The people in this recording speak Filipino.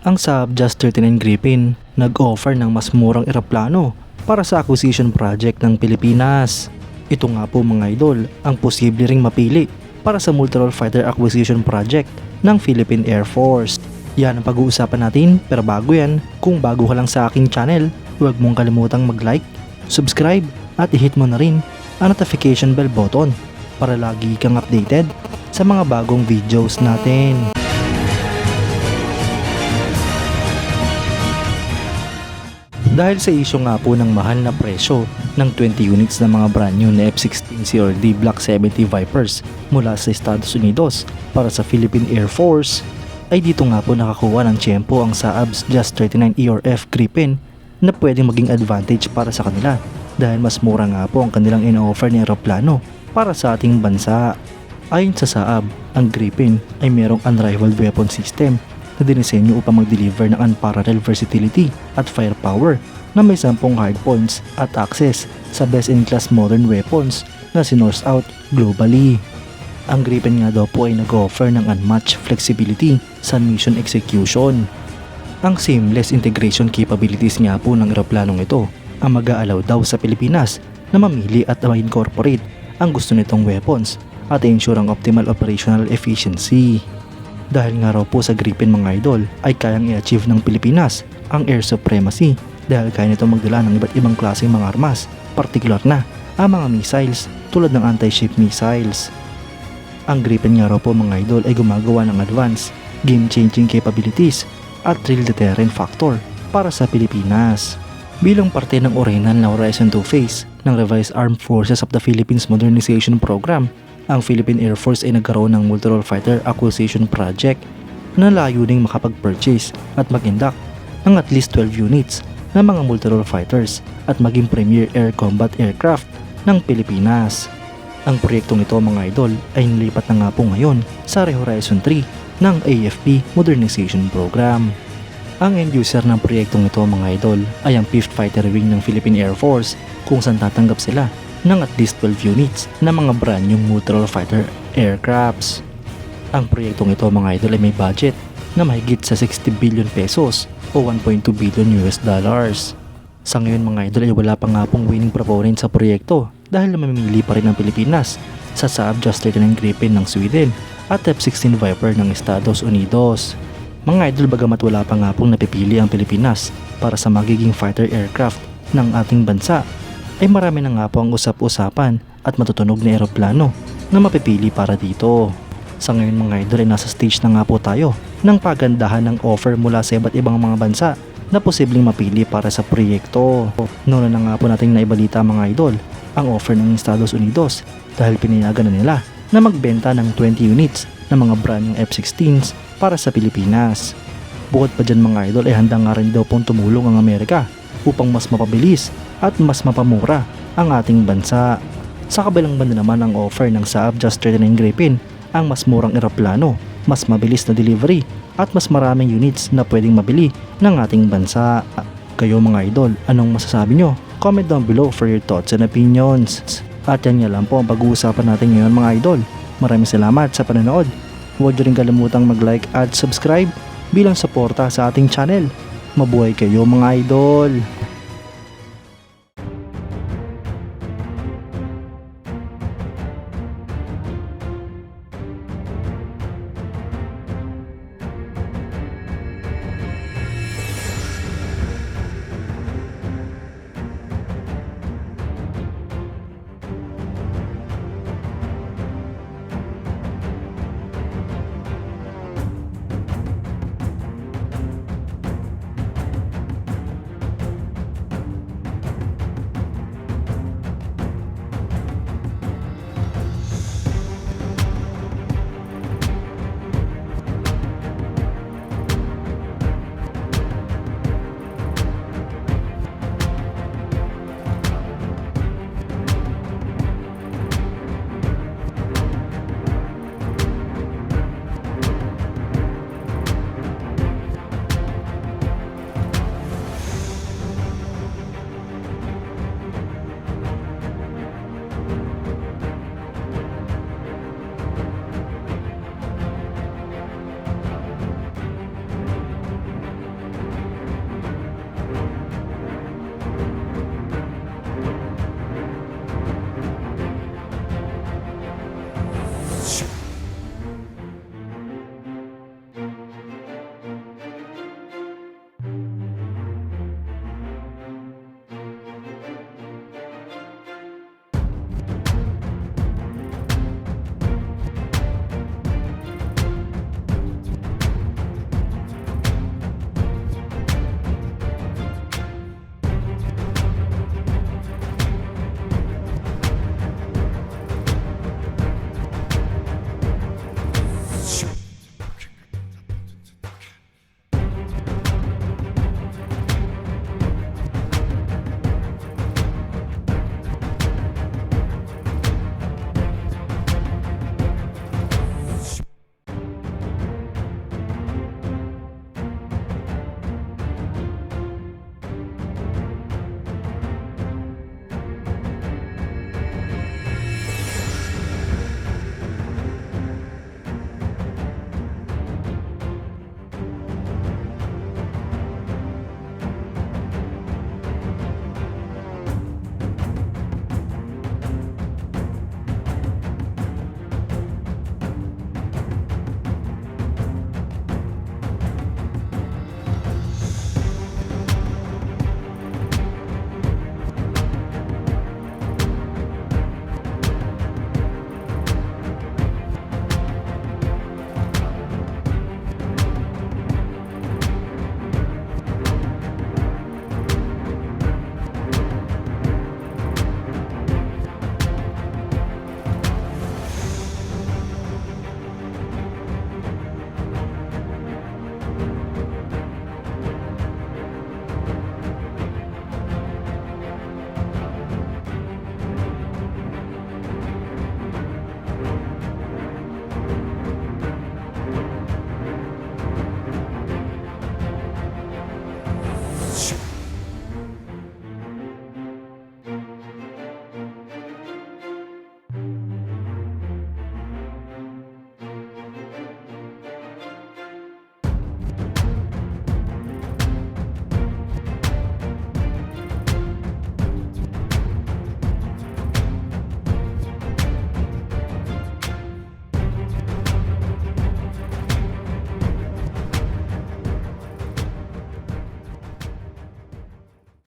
Ang Saab Just 39 Gripen nag-offer ng mas murang eroplano para sa acquisition project ng Pilipinas. Ito nga po mga idol ang posible ring mapili para sa multi-role fighter acquisition project ng Philippine Air Force. Yan ang pag-uusapan natin, pero bago yan, kung bago ka lang sa aking channel, huwag mong kalimutang mag-like, subscribe at i-hit mo na rin ang notification bell button para lagi kang updated sa mga bagong videos natin. Dahil sa isyu nga po ng mahal na presyo ng 20 units ng mga brand new na F-16C or D Block 70 Vipers mula sa Estados Unidos para sa Philippine Air Force, ay dito nga po nakakuha ng tiyempo ang Saab's Just 39E or F Gripen na pwedeng maging advantage para sa kanila dahil mas mura nga po ang kanilang in-offer ni aeroplano para sa ating bansa. Ayon sa Saab, ang Gripen ay merong unrivaled weapon system na dinisenyo upang mag-deliver ng unparalleled versatility at firepower na may 10 hardpoints at access sa best-in-class modern weapons na sinorse out globally. Ang Gripen nga daw po ay nag-offer ng unmatched flexibility sa mission execution. Ang seamless integration capabilities nga po ng eroplanong ito ang mag-aalaw daw sa Pilipinas na mamili at ma-incorporate ang gusto nitong weapons at ensure ang optimal operational efficiency. Dahil nga raw po sa Gripen mga idol ay kayang i-achieve ng Pilipinas ang air supremacy dahil kaya nito magdala ng iba't ibang klaseng mga armas, partikular na ang mga missiles tulad ng anti-ship missiles. Ang Gripen nga raw po mga idol ay gumagawa ng advanced game-changing capabilities at real deterrent factor para sa Pilipinas. Bilang parte ng original na Horizon 2 phase ng Revised Armed Forces of the Philippines Modernization Program, ang Philippine Air Force ay nagkaroon ng multi-role fighter acquisition project na layuning makapag-purchase at mag-induct ng at least 12 units ng mga multi-role fighters at maging premier air combat aircraft ng Pilipinas. Ang proyektong ito mga idol ay nilipat na nga po ngayon sa Horizon 3 ng AFP Modernization Program. Ang end user ng proyektong ito mga idol ay ang 5th Fighter Wing ng Philippine Air Force kung saan tatanggap sila ng at least 12 units na mga brand new multi-role fighter aircrafts. Ang proyektong ito mga idol ay may budget na mahigit sa 60 billion pesos o 1.2 billion US dollars. Sa ngayon mga idol ay wala pa nga pong winning proponent sa proyekto dahil mamimili pa rin ang Pilipinas sa Saab Just 39 Gripen ng Sweden at F-16 Viper ng Estados Unidos. Mga idol, bagamat wala pa nga pong napipili ang Pilipinas para sa magiging fighter aircraft ng ating bansa, ay marami na nga po ang usap-usapan at matutunog na eroplano na mapipili para dito. Sa ngayon mga idol ay nasa stage na nga po tayo ng pagandahan ng offer mula sa iba't ibang mga bansa na posibleng mapili para sa proyekto. Noon na nga po nating naibalita mga idol ang offer ng Estados Unidos dahil pinayagan na nila na magbenta ng 20 units ng mga brand new F-16s para sa Pilipinas. Bukod pa dyan mga idol ay handa nga rin daw pong tumulong ang Amerika upang mas mapabilis at mas mapamura ang ating bansa. Sa kabilang banda naman ang offer ng Saab Just 39 Gripen ang mas murang eroplano, mas mabilis na delivery at mas maraming units na pwedeng mabili ng ating bansa. Kayo mga idol, anong masasabi nyo? Comment down below for your thoughts and opinions. At yan nga lang po ang pag-uusapan natin ngayon mga idol. Maraming salamat sa panonood. Huwag nyo rin kalimutang mag-like at subscribe bilang suporta sa ating channel. Mabuhay kayo mga idol!